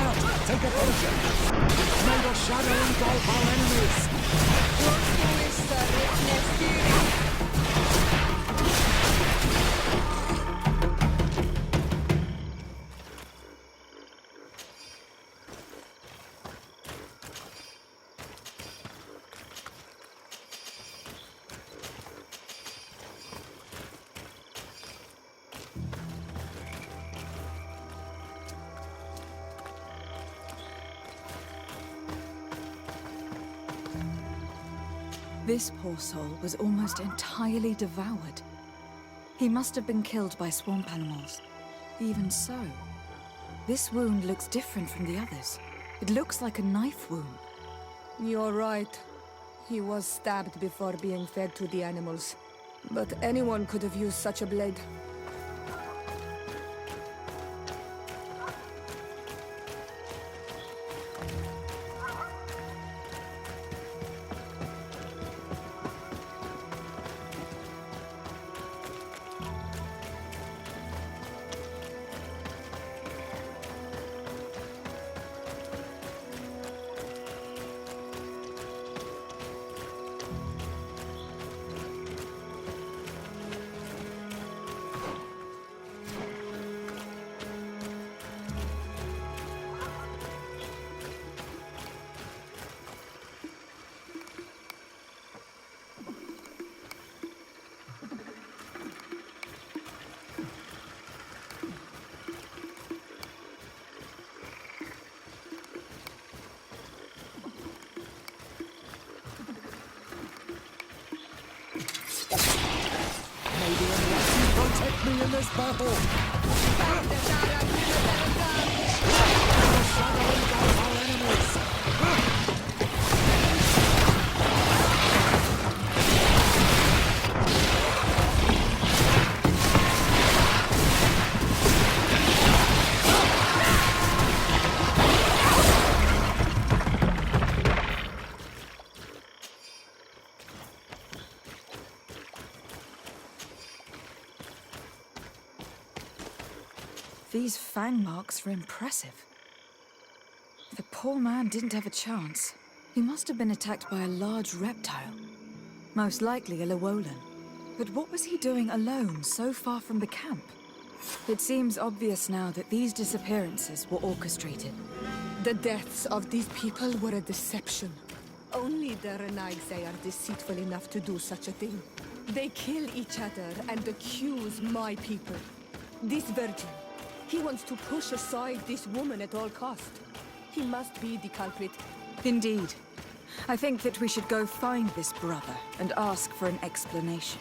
out! Take a potion! It's made of shadow engulf our enemies! This poor soul was almost entirely devoured. He must have been killed by swamp animals. Even so, this wound looks different from the others. It looks like a knife wound. You're right. He was stabbed before being fed to the animals. But anyone could have used such a blade. Protect me in this battle! The shadow engulf our enemies! These fang marks are impressive. The poor man didn't have a chance. He must have been attacked by a large reptile. Most likely a Llewellyn. But what was he doing alone, so far from the camp? It seems obvious now that these disappearances were orchestrated. The deaths of these people were a deception. Only the Renaigse are deceitful enough to do such a thing. They kill each other and accuse my people. This virgin, he wants to push aside this woman at all cost. He must be the culprit. Indeed. I think that we should go find this brother and ask for an explanation.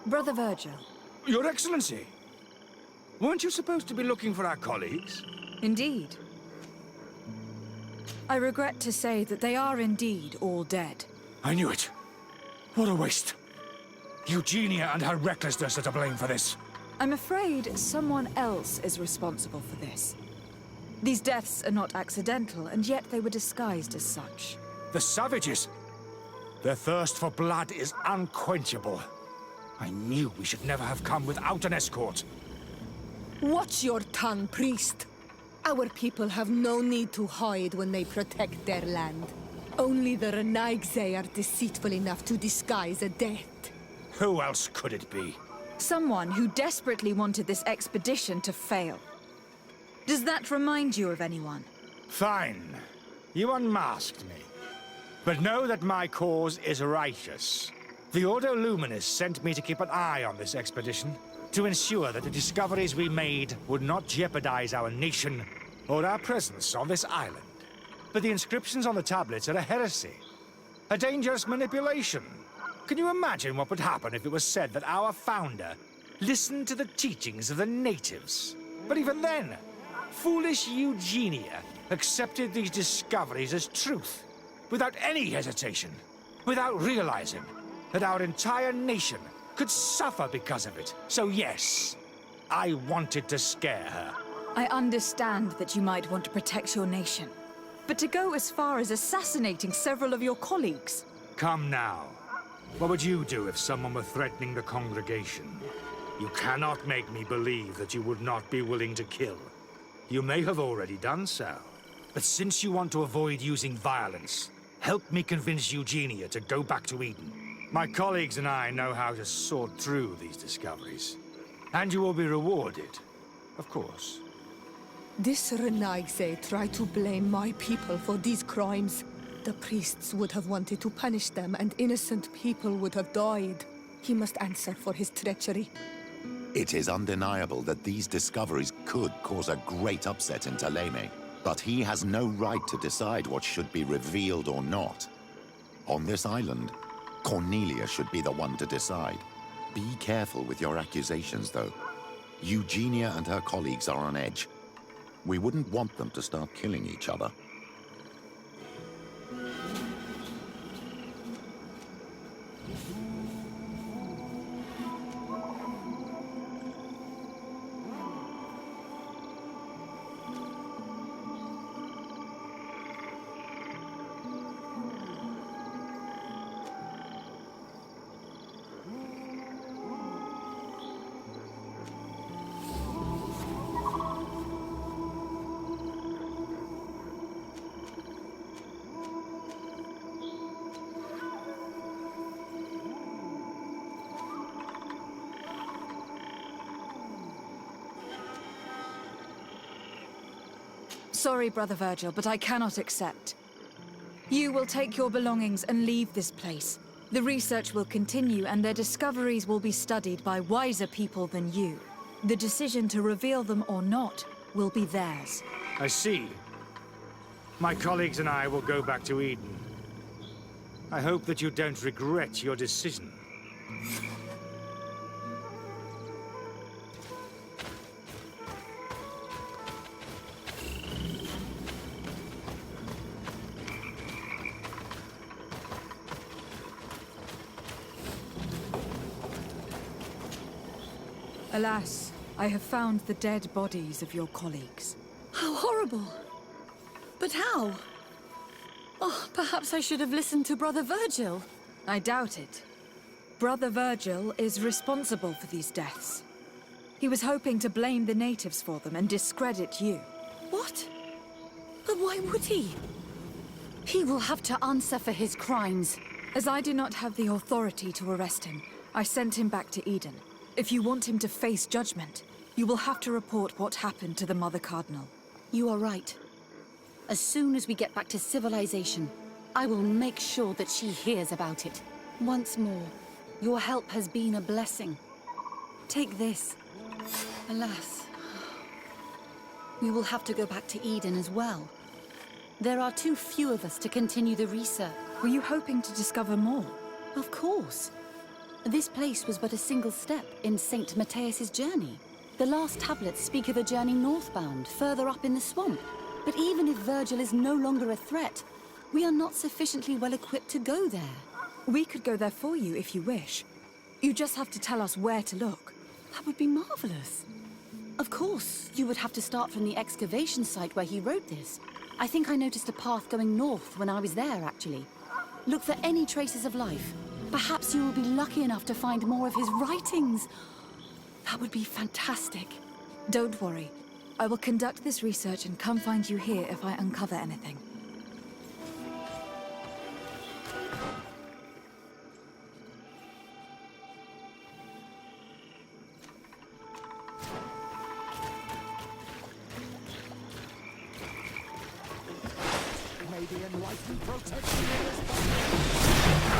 Brother Virgil. Your Excellency! Weren't you supposed to be looking for our colleagues? Indeed. I regret to say that they are indeed all dead. I knew it. What a waste. Eugenia and her recklessness are to blame for this. I'm afraid someone else is responsible for this. These deaths are not accidental, and yet they were disguised as such. The savages! Their thirst for blood is unquenchable. I knew we should never have come without an escort. Watch your tongue, priest. Our people have no need to hide when they protect their land. Only the Renaigse are deceitful enough to disguise a death. Who else could it be? Someone who desperately wanted this expedition to fail. Does that remind you of anyone? Fine. You unmasked me. But know that my cause is righteous. The Ordo Luminous sent me to keep an eye on this expedition, to ensure that the discoveries we made would not jeopardize our nation or our presence on this island. But the inscriptions on the tablets are a heresy, a dangerous manipulation. Can you imagine what would happen if it was said that our founder listened to the teachings of the natives? But even then, foolish Eugenia accepted these discoveries as truth, without any hesitation, without realizing that our entire nation could suffer because of it. So yes, I wanted to scare her. I understand that you might want to protect your nation, but to go as far as assassinating several of your colleagues... Come now. What would you do if someone were threatening the congregation? You cannot make me believe that you would not be willing to kill. You may have already done so. But since you want to avoid using violence, help me convince Eugenia to go back to Eden. My colleagues and I know how to sort through these discoveries. And you will be rewarded, of course. This Renaigse tried to blame my people for these crimes. The priests would have wanted to punish them, and innocent people would have died. He must answer for his treachery. It is undeniable that these discoveries could cause a great upset in Thélème, but he has no right to decide what should be revealed or not. On this island, Cornelia should be the one to decide. Be careful with your accusations, though. Eugenia and her colleagues are on edge. We wouldn't want them to start killing each other. Sorry, Brother Virgil, but I cannot accept. You will take your belongings and leave this place. The research will continue, and their discoveries will be studied by wiser people than you. The decision to reveal them or not will be theirs. I see. My colleagues and I will go back to Eden. I hope that you don't regret your decision. Alas, I have found the dead bodies of your colleagues. How horrible! But how? Oh, perhaps I should have listened to Brother Virgil. I doubt it. Brother Virgil is responsible for these deaths. He was hoping to blame the natives for them and discredit you. What? But why would he? He will have to answer for his crimes. As I do not have the authority to arrest him, I sent him back to Eden. If you want him to face judgment, you will have to report what happened to the Mother Cardinal. You are right. As soon as we get back to civilization, I will make sure that she hears about it. Once more, your help has been a blessing. Take this. Alas, we will have to go back to Eden as well. There are too few of us to continue the research. Were you hoping to discover more? Of course. This place was but a single step in St. Matthias's journey. The last tablets speak of a journey northbound, further up in the swamp. But even if Virgil is no longer a threat, we are not sufficiently well equipped to go there. We could go there for you if you wish. You just have to tell us where to look. That would be marvelous. Of course, you would have to start from the excavation site where he wrote this. I think I noticed a path going north when I was there, actually. Look for any traces of life. Perhaps you will be lucky enough to find more of his writings. That would be fantastic. Don't worry. I will conduct this research and come find you here if I uncover anything. May the enlightened protection of this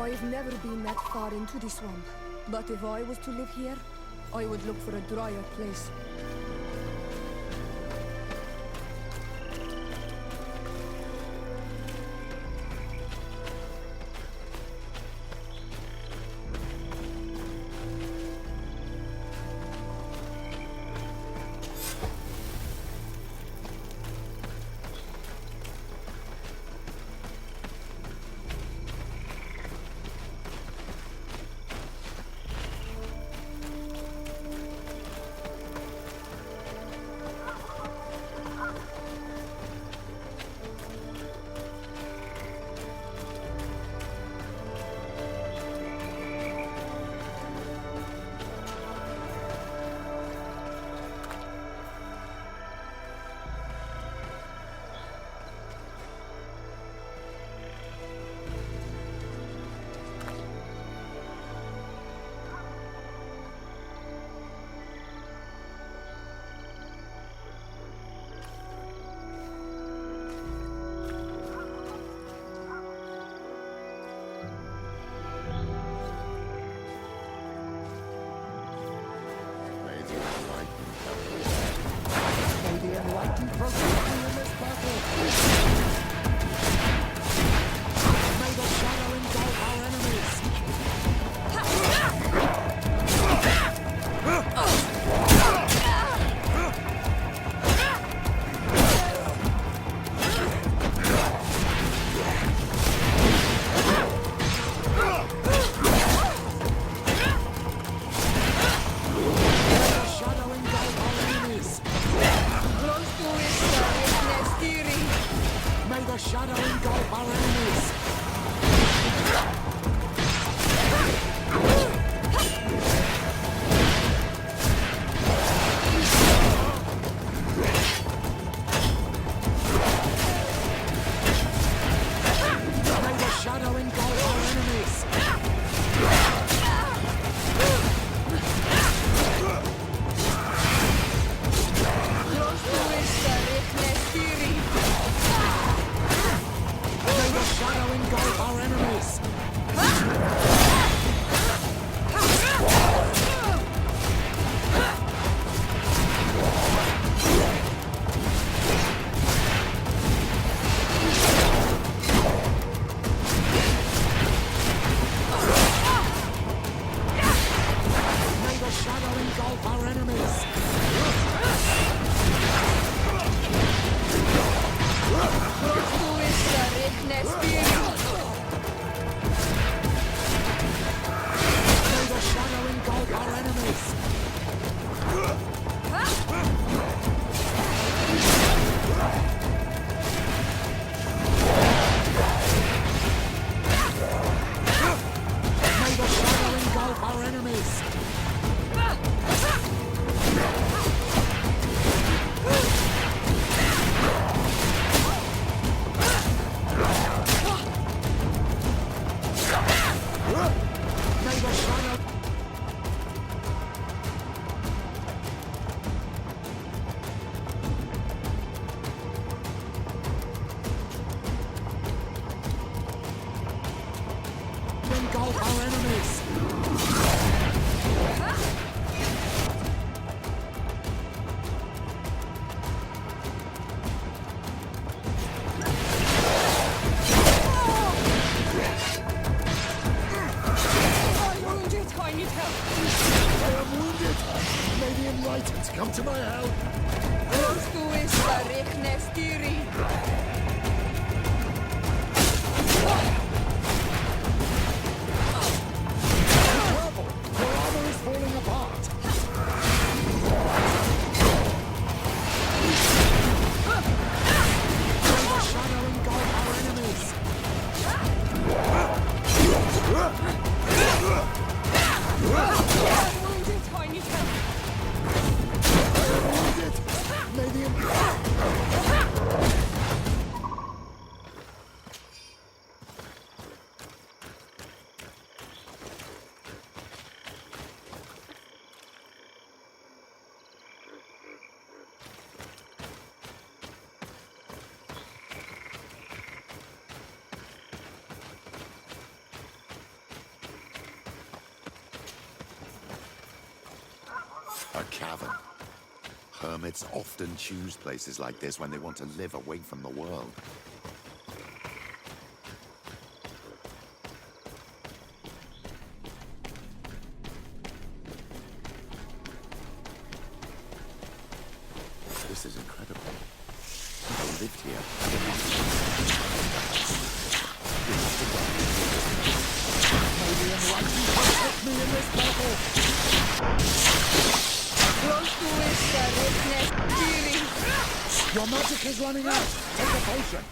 I've never been that far into the swamp, but if I was to live here, I would look for a drier place. Our enemies! engulf our enemies! I'm wounded. I need help. I am wounded! May the Enlightened come to my help! Rostuis Sarichnestiri. Careful! Your armor is falling apart! May the shadow engulf our enemies! I'm wounded. I need help. I am wounded! May the A cavern. Hermits often choose places like this when they want to live away from the world. This is incredible. People lived here. May the Enlightened protect me in this battle! Rostuis Sarichnestiri. Your magic is running out! Take a potion!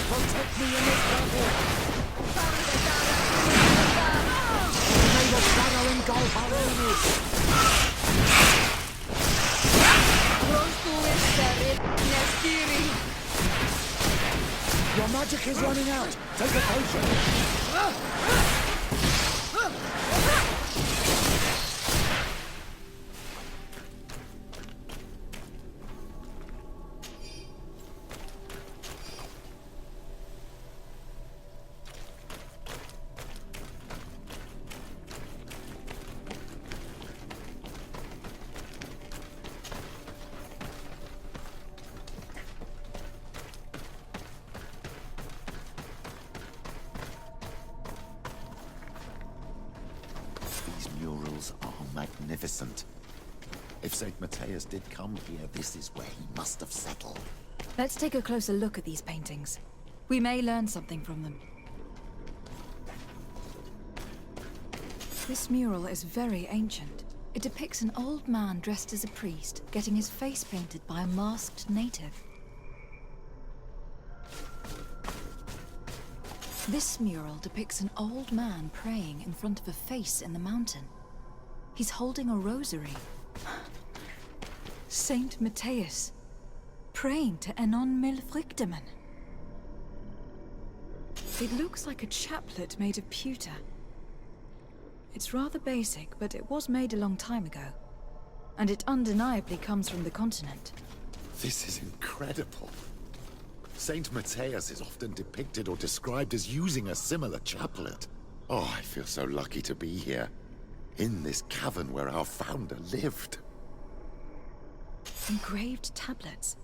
Protect me in this battle! May the shadow engulf our enemies! Rostuis Sarichnestiri. Your magic is running out! Take a potion! These murals are magnificent. If St. Matthias did come here, this is where he must have settled. Let's take a closer look at these paintings. We may learn something from them. This mural is very ancient. It depicts an old man dressed as a priest, getting his face painted by a masked native. This mural depicts an old man praying in front of a face in the mountain. He's holding a rosary. Saint Matthias, praying to Enon Milfrichteman. It looks like a chaplet made of pewter. It's rather basic, but it was made a long time ago. And it undeniably comes from the continent. This is incredible. Saint Matthias is often depicted or described as using a similar chaplet. Oh, I feel so lucky to be here. In this cavern where our founder lived. Engraved tablets.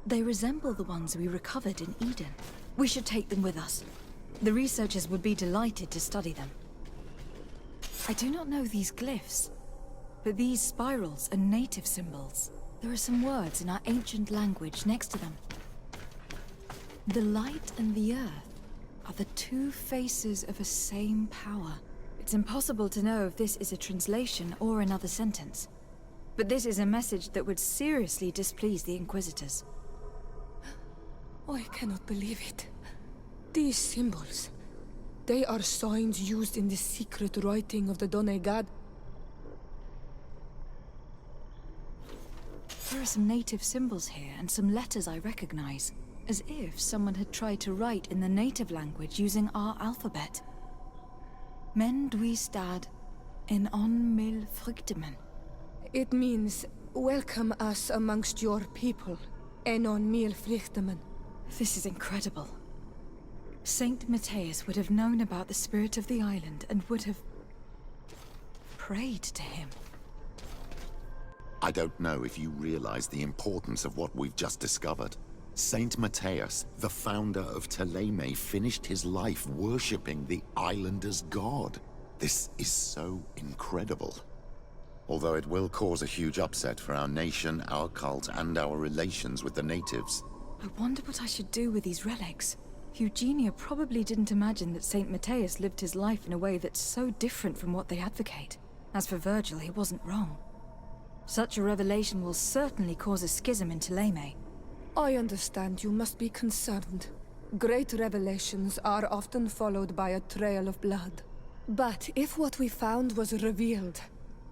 They resemble the ones we recovered in Eden. We should take them with us. The researchers would be delighted to study them. I do not know these glyphs, but these spirals are native symbols. There are some words in our ancient language next to them. The light and the earth are the two faces of a same power. It's impossible to know if this is a translation or another sentence. But this is a message that would seriously displease the Inquisitors. I cannot believe it. These symbols, they are signs used in the secret writing of the Donegad. There are some native symbols here and some letters I recognize, as if someone had tried to write in the native language using our alphabet. Men duistad en on mil fruktemen. It means, welcome us amongst your people, en on mil frichtemen. This is incredible. Saint Matthias would have known about the spirit of the island and would have prayed to him. I don't know if you realize the importance of what we've just discovered. Saint Matthias, the founder of Thélème, finished his life worshipping the islanders' god. This is so incredible. Although it will cause a huge upset for our nation, our cult, and our relations with the natives. I wonder what I should do with these relics. Eugenia probably didn't imagine that Saint Matthias lived his life in a way that's so different from what they advocate. As for Virgil, he wasn't wrong. Such a revelation will certainly cause a schism in Thélème. I understand you must be concerned. Great revelations are often followed by a trail of blood. But if what we found was revealed,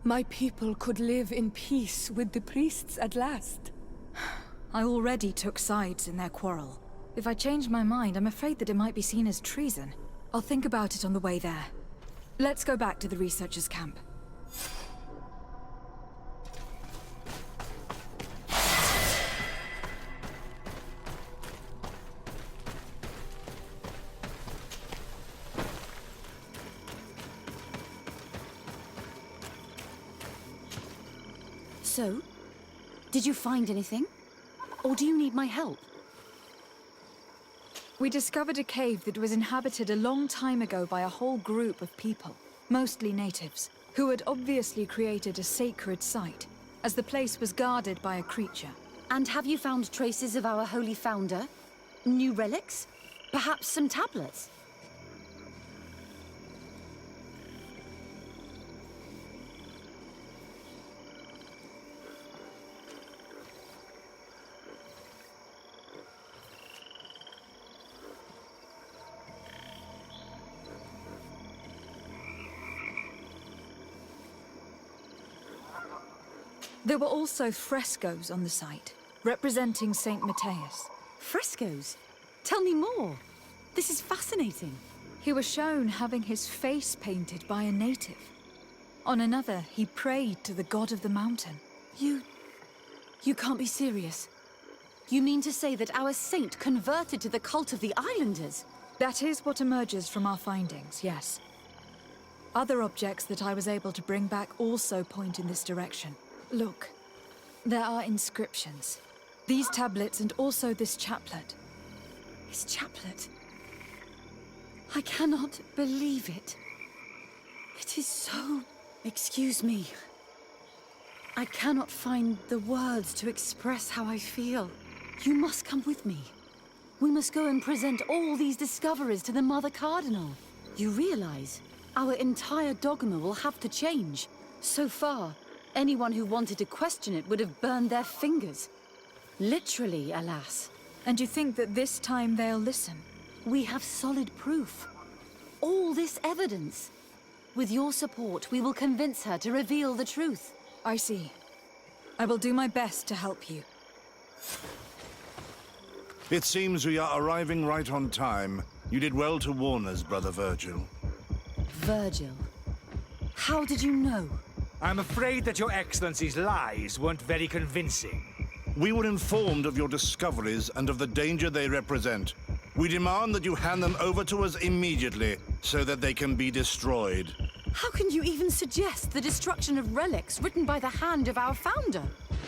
my people could live in peace with the priests at last. I already took sides in their quarrel. If I change my mind, I'm afraid that it might be seen as treason. I'll think about it on the way there. Let's go back to the researchers' camp. So, did you find anything? Or do you need my help? We discovered a cave that was inhabited a long time ago by a whole group of people, mostly natives, who had obviously created a sacred site, as the place was guarded by a creature. And have you found traces of our holy founder? New relics? Perhaps some tablets? There were also frescoes on the site, representing Saint Matthias. Frescoes? Tell me more. This is fascinating. He was shown having his face painted by a native. On another, he prayed to the god of the mountain. You can't be serious. You mean to say that our saint converted to the cult of the islanders? That is what emerges from our findings, yes. Other objects that I was able to bring back also point in this direction. Look, there are inscriptions. These tablets and also this chaplet. His chaplet? I cannot believe it. It is so... Excuse me. I cannot find the words to express how I feel. You must come with me. We must go and present all these discoveries to the Mother Cardinal. You realize our entire dogma will have to change. So far, anyone who wanted to question it would have burned their fingers. Literally, alas. And you think that this time they'll listen? We have solid proof. All this evidence. With your support, we will convince her to reveal the truth. I see. I will do my best to help you. It seems we are arriving right on time. You did well to warn us, Brother Virgil. Virgil? How did you know? I'm afraid that Your Excellency's lies weren't very convincing. We were informed of your discoveries and of the danger they represent. We demand that you hand them over to us immediately, so that they can be destroyed. How can you even suggest the destruction of relics written by the hand of our founder?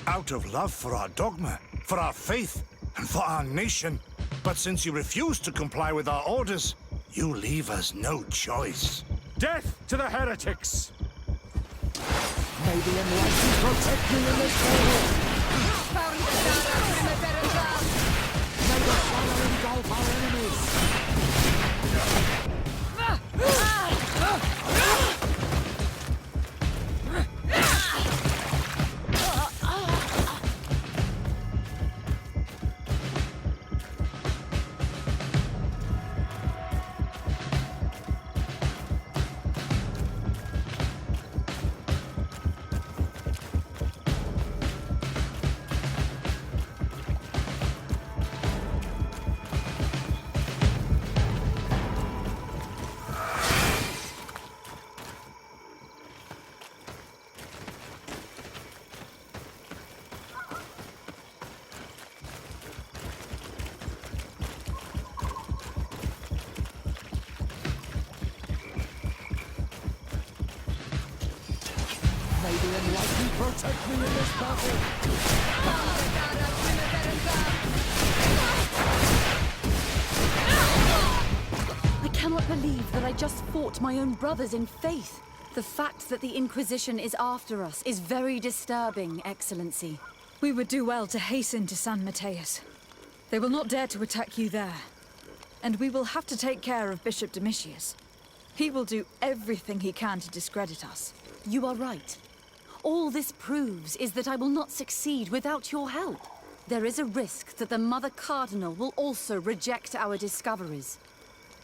Out of love for our dogma, for our faith, and for our nation. But since you refuse to comply with our orders, you leave us no choice. Death to the heretics! May the enlightened protect me in this battle! May the fire engulf our enemies! May the enlightened protect me in this battle. I cannot believe that I just fought my own brothers in faith. The fact that the Inquisition is after us is very disturbing, Excellency. We would do well to hasten to San Mateus. They will not dare to attack you there. And we will have to take care of Bishop Domitius. He will do everything he can to discredit us. You are right. All this proves is that I will not succeed without your help. There is a risk that the Mother Cardinal will also reject our discoveries.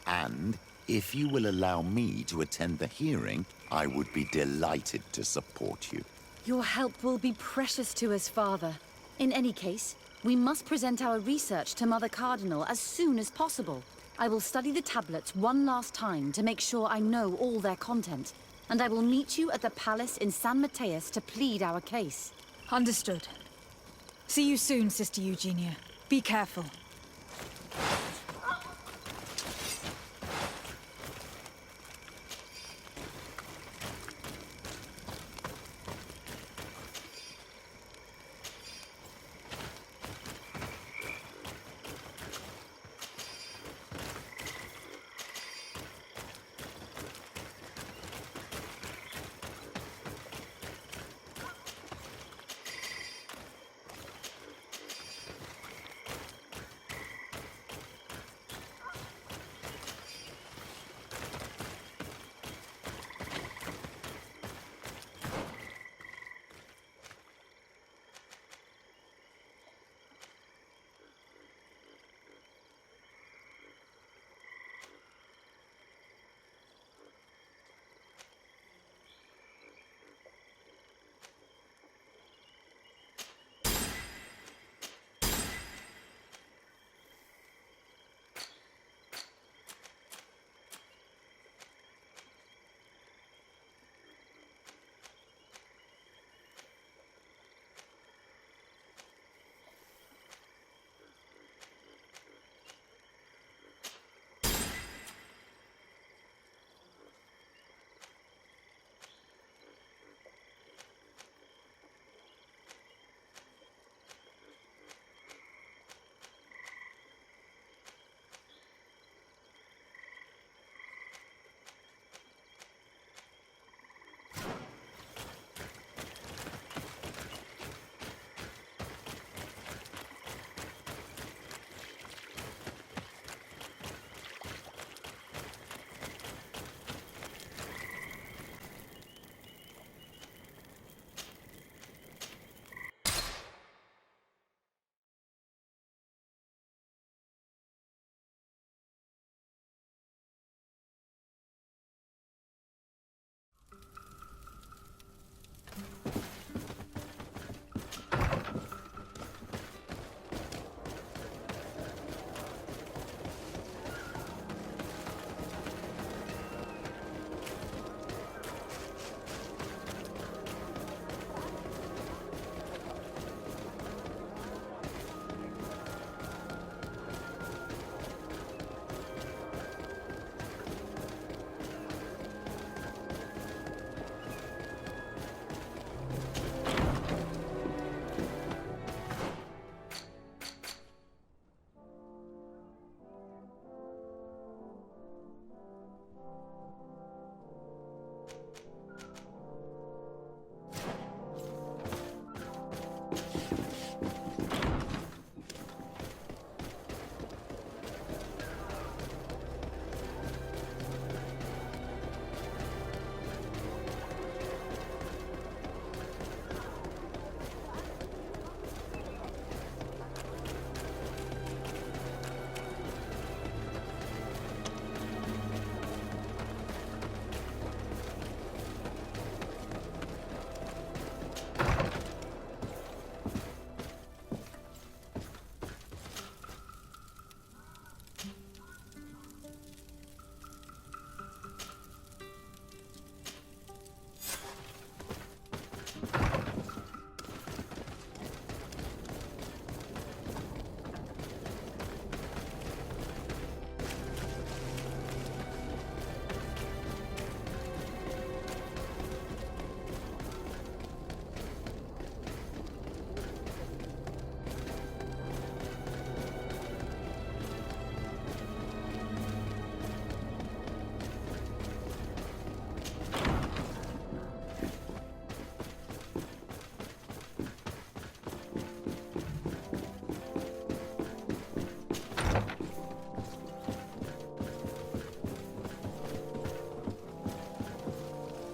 And if you will allow me to attend the hearing, I would be delighted to support you. Your help will be precious to us, Father. In any case, we must present our research to Mother Cardinal as soon as possible. I will study the tablets one last time to make sure I know all their content. And I will meet you at the palace in San Mateus to plead our case. Understood. See you soon, Sister Eugenia. Be careful.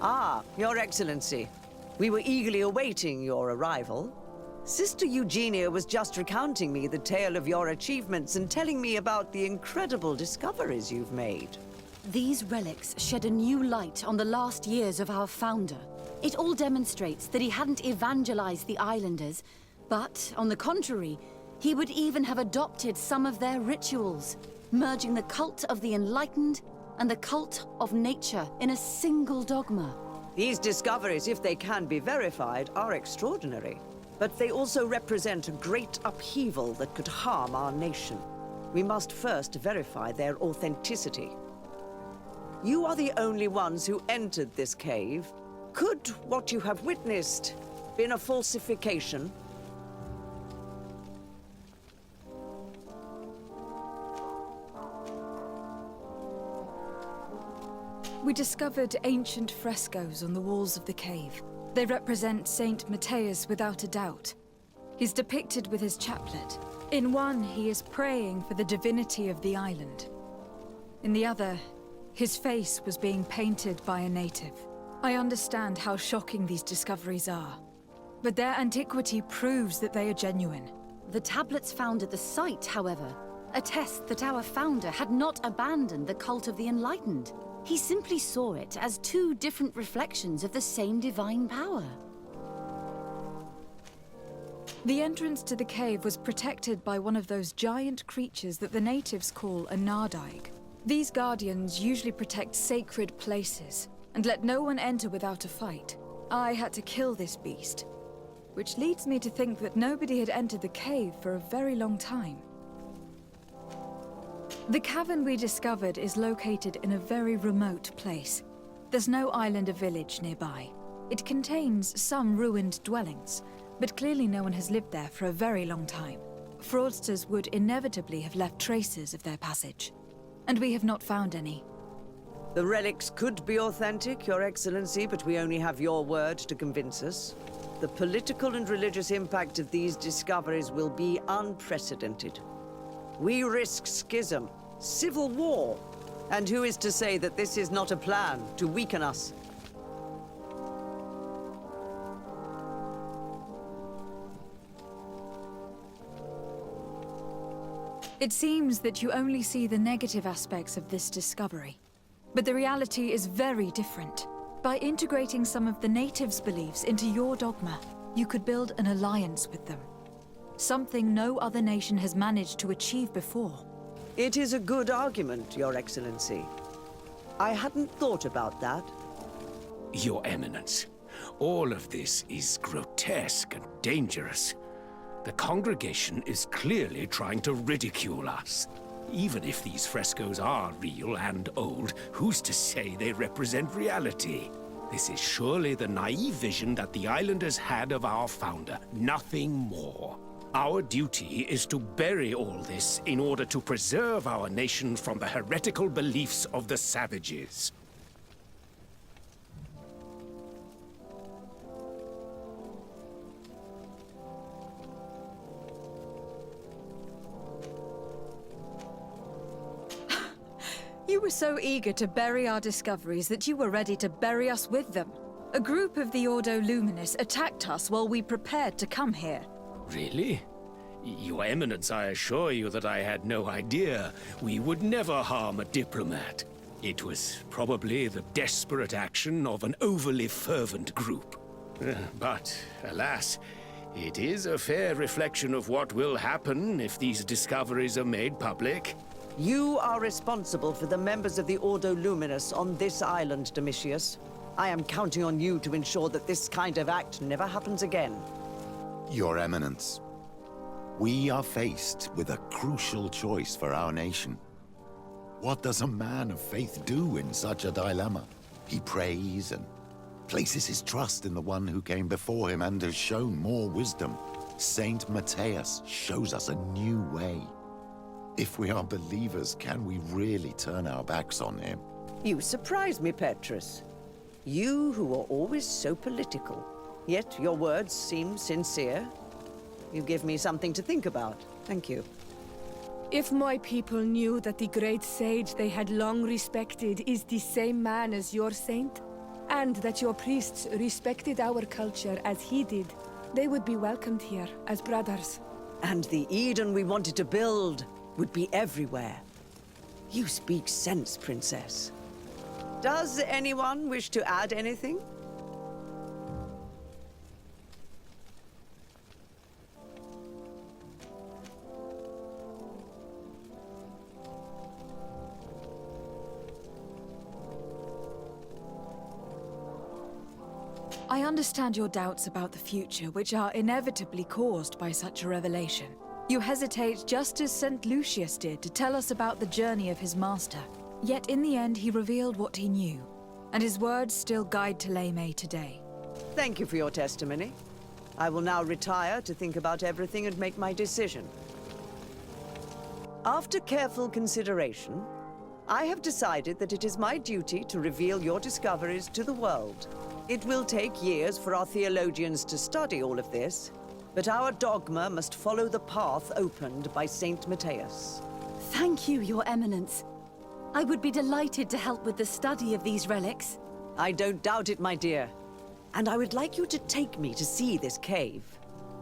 Ah, Your Excellency. We were eagerly awaiting your arrival. Sister Eugenia was just recounting me the tale of your achievements and telling me about the incredible discoveries you've made. These relics shed a new light on the last years of our founder. It all demonstrates that he hadn't evangelized the islanders, but, on the contrary, he would even have adopted some of their rituals, merging the cult of the enlightened and the cult of nature in a single dogma. These discoveries, if they can be verified, are extraordinary. But they also represent a great upheaval that could harm our nation. We must first verify their authenticity. You are the only ones who entered this cave. Could what you have witnessed been a falsification? We discovered ancient frescoes on the walls of the cave. They represent Saint Matthias without a doubt. He's depicted with his chaplet. In one, he is praying for the divinity of the island. In the other, his face was being painted by a native. I understand how shocking these discoveries are, but their antiquity proves that they are genuine. The tablets found at the site, however, attest that our founder had not abandoned the cult of the enlightened. He simply saw it as two different reflections of the same divine power. The entrance to the cave was protected by one of those giant creatures that the natives call a nardaig. These guardians usually protect sacred places and let no one enter without a fight. I had to kill this beast, which leads me to think that nobody had entered the cave for a very long time. The cavern we discovered is located in a very remote place. There's no island or village nearby. It contains some ruined dwellings, but clearly no one has lived there for a very long time. Fraudsters would inevitably have left traces of their passage, and we have not found any. The relics could be authentic, Your Excellency, but we only have your word to convince us. The political and religious impact of these discoveries will be unprecedented. We risk schism, civil war, and who is to say that this is not a plan to weaken us? It seems that you only see the negative aspects of this discovery. But the reality is very different. By integrating some of the natives' beliefs into your dogma, you could build an alliance with them. Something no other nation has managed to achieve before. It is a good argument, Your Excellency. I hadn't thought about that. Your Eminence, all of this is grotesque and dangerous. The congregation is clearly trying to ridicule us. Even if these frescoes are real and old, who's to say they represent reality? This is surely the naive vision that the islanders had of our founder, nothing more. Our duty is to bury all this in order to preserve our nation from the heretical beliefs of the savages. You were so eager to bury our discoveries that you were ready to bury us with them. A group of the Ordo Luminous attacked us while we prepared to come here. Really? Your Eminence, I assure you that I had no idea. We would never harm a diplomat. It was probably the desperate action of an overly fervent group. But, alas, it is a fair reflection of what will happen if these discoveries are made public. You are responsible for the members of the Ordo Luminous on this island, Domitius. I am counting on you to ensure that this kind of act never happens again. Your Eminence, we are faced with a crucial choice for our nation. What does a man of faith do in such a dilemma? He prays and places his trust in the one who came before him and has shown more wisdom. Saint Matthias shows us a new way. If we are believers, can we really turn our backs on him? You surprise me, Petrus. You who are always so political. Yet your words seem sincere. You give me something to think about. Thank you. If my people knew that the great sage they had long respected is the same man as your saint, and that your priests respected our culture as he did, they would be welcomed here as brothers. And the Eden we wanted to build would be everywhere. You speak sense, Princess. Does anyone wish to add anything? I understand your doubts about the future, which are inevitably caused by such a revelation. You hesitate just as St. Lucius did to tell us about the journey of his master. Yet in the end, he revealed what he knew, and his words still guide Thélème today. Thank you for your testimony. I will now retire to think about everything and make my decision. After careful consideration, I have decided that it is my duty to reveal your discoveries to the world. It will take years for our theologians to study all of this, but our dogma must follow the path opened by Saint Matthias. Thank you, Your Eminence. I would be delighted to help with the study of these relics. I don't doubt it, my dear. And I would like you to take me to see this cave.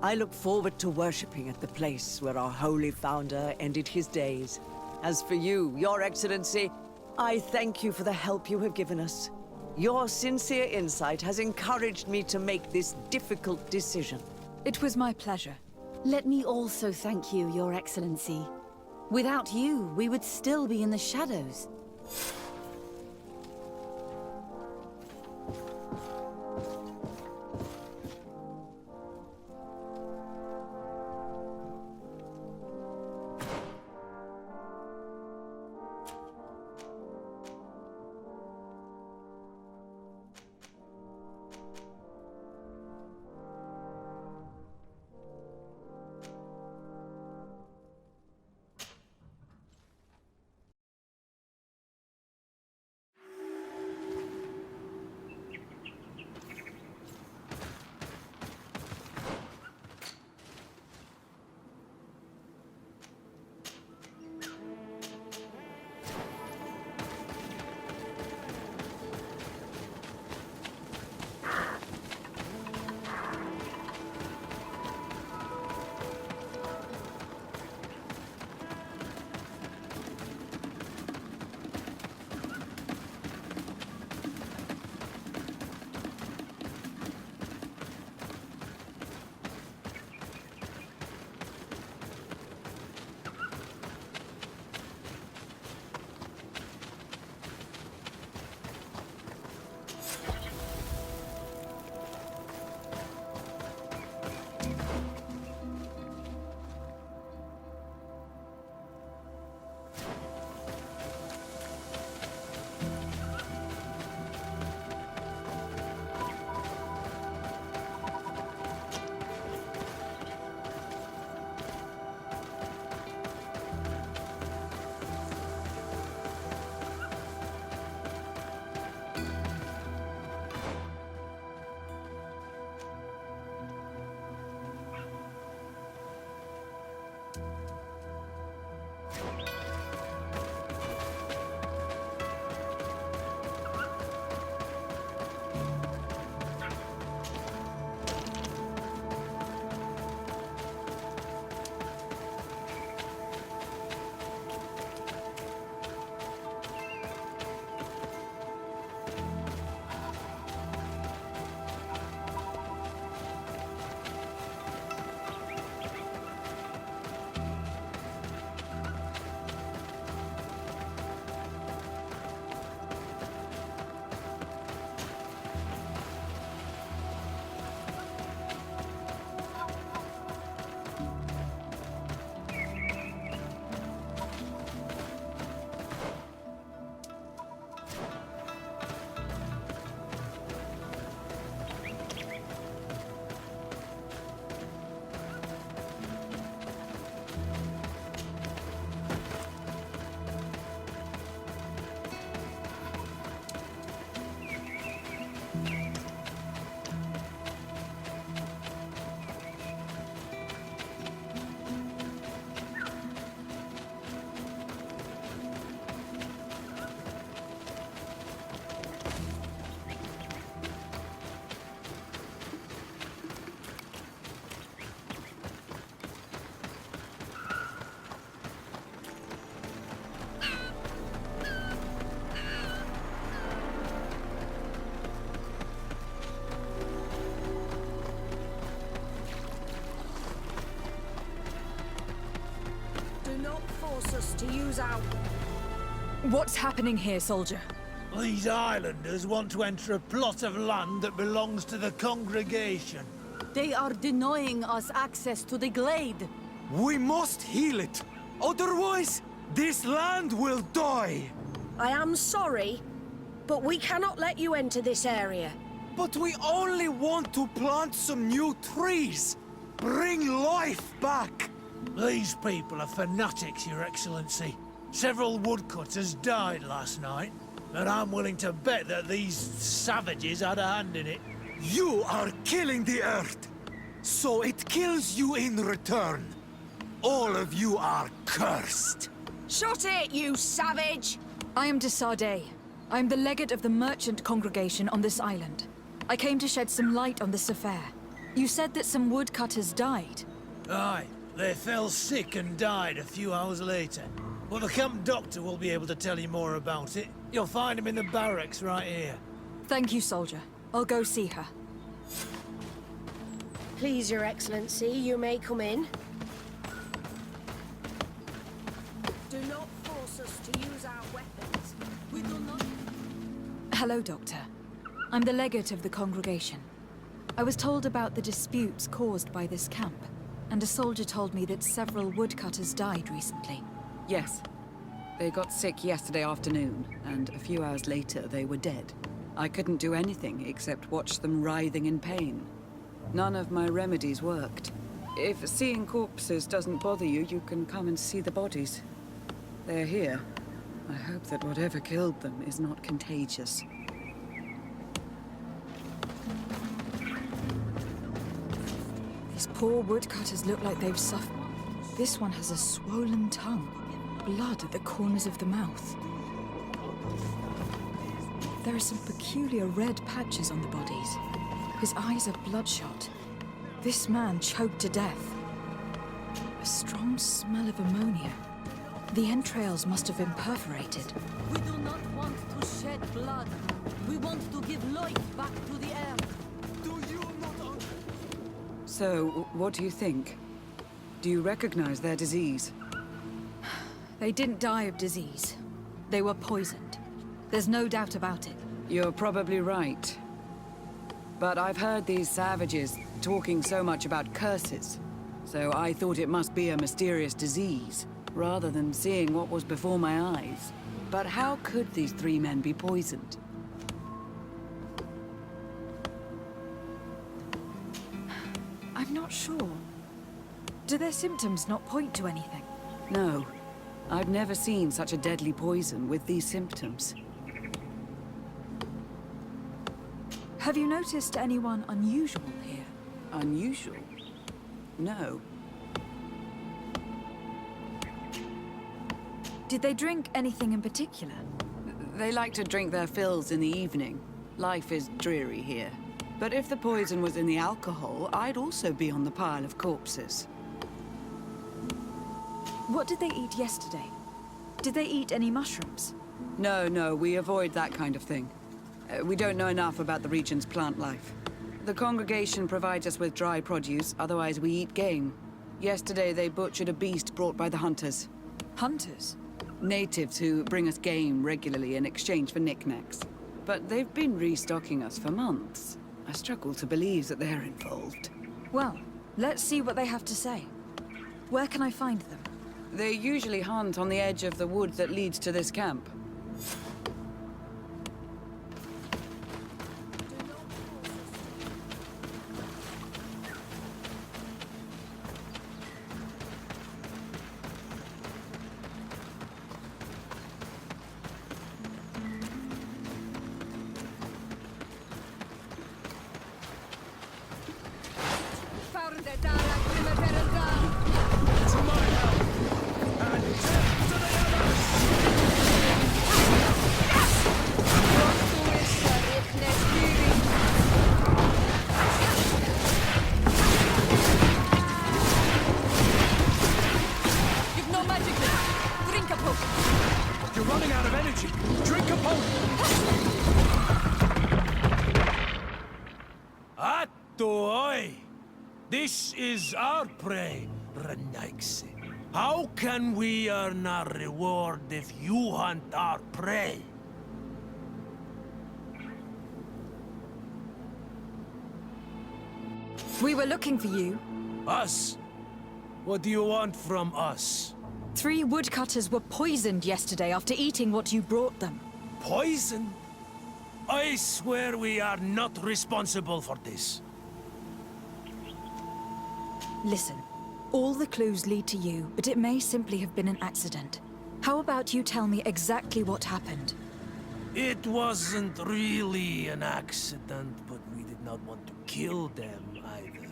I look forward to worshipping at the place where our holy founder ended his days. As for you, Your Excellency, I thank you for the help you have given us. Your sincere insight has encouraged me to make this difficult decision. It was my pleasure. Let me also thank you, Your Excellency. Without you, we would still be in the shadows. to use our... What's happening here, soldier? These islanders want to enter a plot of land that belongs to the congregation. They are denying us access to the glade. We must heal it. Otherwise, this land will die. I am sorry, but we cannot let you enter this area. But we only want to plant some new trees. Bring life back. These people are fanatics, Your Excellency. Several woodcutters died last night, and I'm willing to bet that these savages had a hand in it. You are killing the earth, so it kills you in return. All of you are cursed. Shut it, you savage! I am de Sardet. I am the legate of the merchant congregation on this island. I came to shed some light on this affair. You said that some woodcutters died. Aye, they fell sick and died a few hours later. Well, the camp doctor will be able to tell you more about it. You'll find him in the barracks right here. Thank you, soldier. I'll go see her. Please, Your Excellency, you may come in. Do not force us to use our weapons. We do not... Hello, Doctor. I'm the legate of the congregation. I was told about the disputes caused by this camp, and a soldier told me that several woodcutters died recently. Yes. They got sick yesterday afternoon, and a few hours later they were dead. I couldn't do anything except watch them writhing in pain. None of my remedies worked. If seeing corpses doesn't bother you, you can come and see the bodies. They're here. I hope that whatever killed them is not contagious. These poor woodcutters look like they've suffered. This one has a swollen tongue, blood at the corners of the mouth. There are some peculiar red patches on the bodies. His eyes are bloodshot. This man choked to death. A strong smell of ammonia. The entrails must have been perforated. We do not want to shed blood. We want to give life back to the earth. Do you not... So, what do you think? Do you recognize their disease? They didn't die of disease. They were poisoned. There's no doubt about it. You're probably right. But I've heard these savages talking so much about curses, so I thought it must be a mysterious disease, rather than seeing what was before my eyes. But how could these three men be poisoned? I'm not sure. Do their symptoms not point to anything? No. I've never seen such a deadly poison with these symptoms. Have you noticed anyone unusual here? Unusual? No. Did they drink anything in particular? They like to drink their fills in the evening. Life is dreary here. But if the poison was in the alcohol, I'd also be on the pile of corpses. What did they eat yesterday? Did they eat any mushrooms? No, we avoid that kind of thing. We don't know enough about the region's plant life. The congregation provides us with dry produce, otherwise we eat game. Yesterday they butchered a beast brought by the hunters. Hunters? Natives who bring us game regularly in exchange for knickknacks. But they've been restocking us for months. I struggle to believe that they're involved. Well, let's see what they have to say. Where can I find them? They usually hunt on the edge of the wood that leads to this camp. You're running out of energy. Drink a Atoi! This is our prey, Renaiksi. How can we earn our reward if you hunt our prey? We were looking for you. Us? What do you want from us? 3 woodcutters were poisoned yesterday after eating what you brought them. Poison? I swear we are not responsible for this. Listen, all the clues lead to you, but it may simply have been an accident. How about you tell me exactly what happened? It wasn't really an accident, but we did not want to kill them either.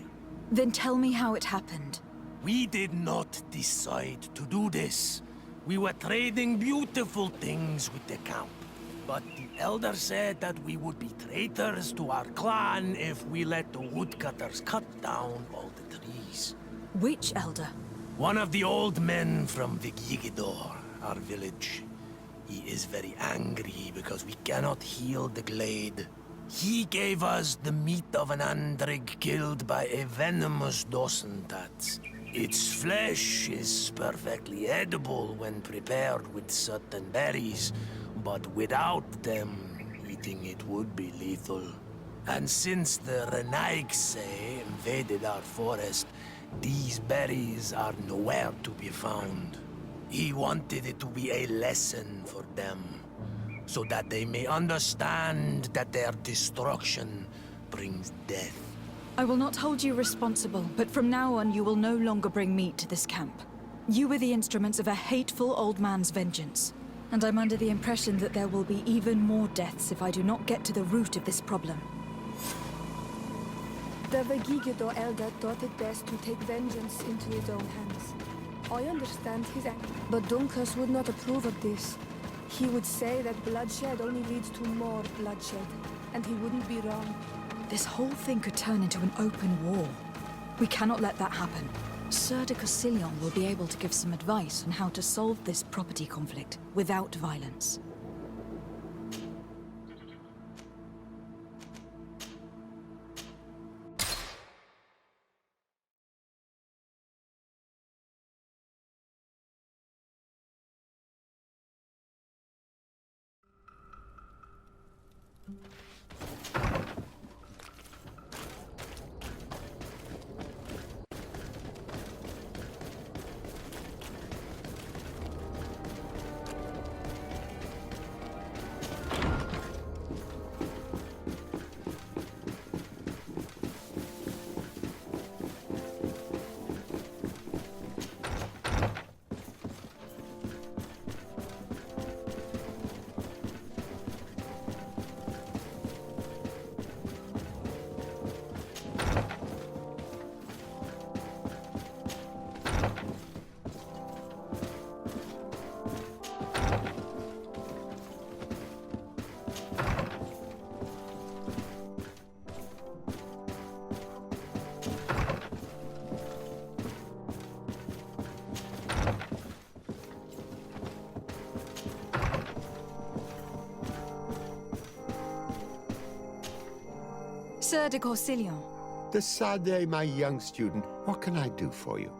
Then tell me how it happened. We did not decide to do this. We were trading beautiful things with the camp. But the Elder said that we would be traitors to our clan if we let the woodcutters cut down all the trees. Which Elder? One of the old men from Vigigidor, our village. He is very angry because we cannot heal the glade. He gave us the meat of an Andrig killed by a venomous Dosentat. Its flesh is perfectly edible when prepared with certain berries, but without them, eating it would be lethal. And since the Renaigse invaded our forest, these berries are nowhere to be found. He wanted it to be a lesson for them, so that they may understand that their destruction brings death. I will not hold you responsible, but from now on you will no longer bring meat to this camp. You were the instruments of a hateful old man's vengeance, and I'm under the impression that there will be even more deaths if I do not get to the root of this problem. The Vegigido elder thought it best to take vengeance into his own hands. I understand his anger, but Dunkus would not approve of this. He would say that bloodshed only leads to more bloodshed, and he wouldn't be wrong. This whole thing could turn into an open war. We cannot let that happen. Sir de Cosillon will be able to give some advice on how to solve this property conflict without violence. Sir de Cosillon. Desade, my young student, what can I do for you?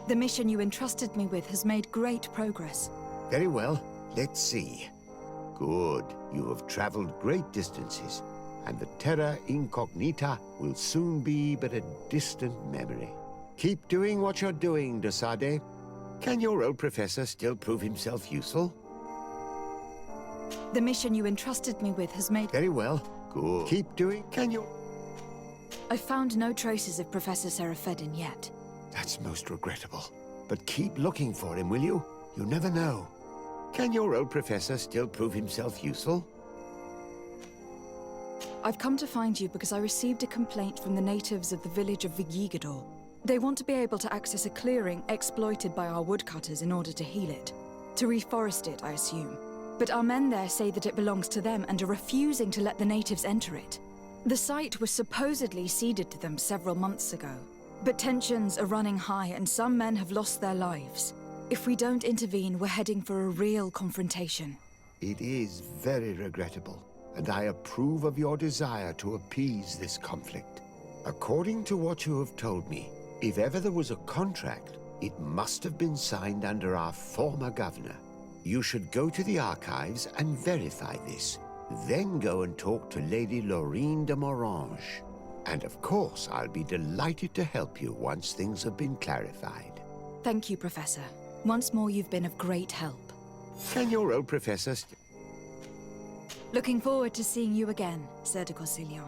The mission you entrusted me with has made great progress. Very well. Let's see. Good. You have traveled great distances, and the Terra Incognita will soon be but a distant memory. Keep doing what you're doing, Desade. Can your old professor still prove himself useful? The mission you entrusted me with has made... Very well. Good. Keep doing... Can you... I found no traces of Professor Seraphedin yet. That's most regrettable. But keep looking for him, will you? You never know. Can your old professor still prove himself useful? I've come to find you because I received a complaint from the natives of the village of Vigigador. They want to be able to access a clearing exploited by our woodcutters in order to heal it. To reforest it, I assume. But our men there say that it belongs to them and are refusing to let the natives enter it. The site was supposedly ceded to them several months ago. But tensions are running high and some men have lost their lives. If we don't intervene, we're heading for a real confrontation. It is very regrettable, and I approve of your desire to appease this conflict. According to what you have told me, If ever there was a contract, it must have been signed under our former governor. You should go to the archives and verify this. Then go and talk to Lady Laurine de Morange. And of course, I'll be delighted to help you once things have been clarified. Thank you, Professor. Once more, you've been of great help. Can your old professor Looking forward to seeing you again, Sir de Corsilion.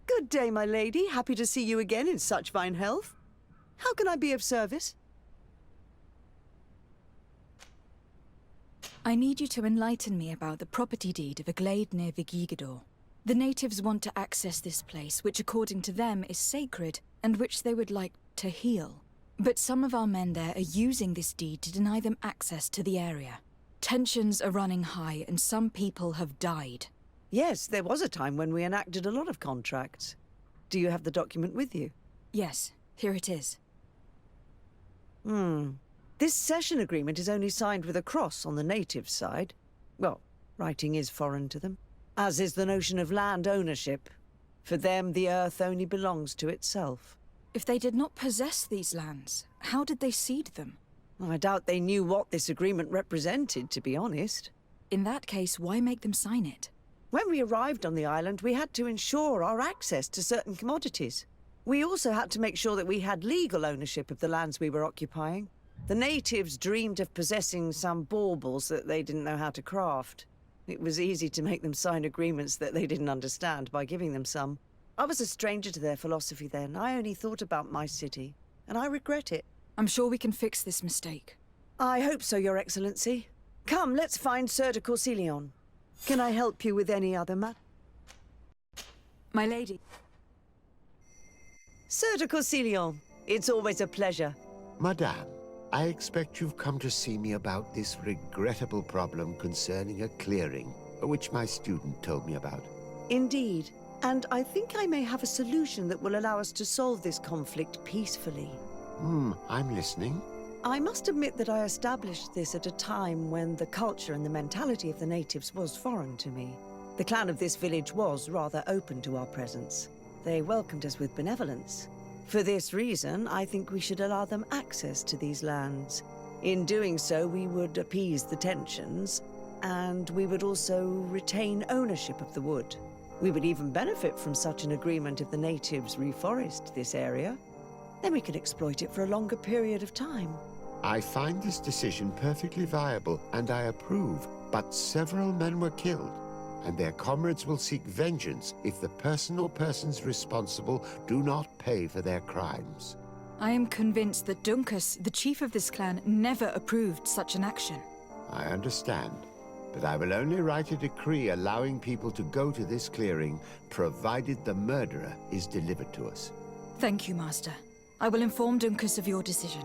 Good day, my lady. Happy to see you again in such fine health. How can I be of service? I need you to enlighten me about the property deed of a glade near Vigigidor. The natives want to access this place, which according to them is sacred, and which they would like to heal. But some of our men there are using this deed to deny them access to the area. Tensions are running high, and some people have died. Yes, there was a time when we enacted a lot of contracts. Do you have the document with you? Yes, here it is. This cession agreement is only signed with a cross on the native side. Well, writing is foreign to them, as is the notion of land ownership. For them, the earth only belongs to itself. If they did not possess these lands, how did they cede them? I doubt they knew what this agreement represented, to be honest. In that case, why make them sign it? When we arrived on the island, we had to ensure our access to certain commodities. We also had to make sure that we had legal ownership of the lands we were occupying. The natives dreamed of possessing some baubles that they didn't know how to craft. It was easy to make them sign agreements that they didn't understand by giving them some. I was a stranger to their philosophy then. I only thought about my city, and I regret it. I'm sure we can fix this mistake. I hope so, Your Excellency. Come, let's find Sir de Corsilion. Can I help you with any other matter? My lady. Sir de Corsilion, it's always a pleasure. Madame, I expect you've come to see me about this regrettable problem concerning a clearing, which my student told me about. Indeed. And I think I may have a solution that will allow us to solve this conflict peacefully. I'm listening. I must admit that I established this at a time when the culture and the mentality of the natives was foreign to me. The clan of this village was rather open to our presence. They welcomed us with benevolence. For this reason, I think we should allow them access to these lands. In doing so, we would appease the tensions, and we would also retain ownership of the wood. We would even benefit from such an agreement if the natives reforest this area. Then we could exploit it for a longer period of time. I find this decision perfectly viable, and I approve, but several men were killed, and their comrades will seek vengeance if the person or persons responsible do not pay for their crimes. I am convinced that Duncus, the chief of this clan, never approved such an action. I understand, but I will only write a decree allowing people to go to this clearing, provided the murderer is delivered to us. Thank you, Master. I will inform Duncus of your decision.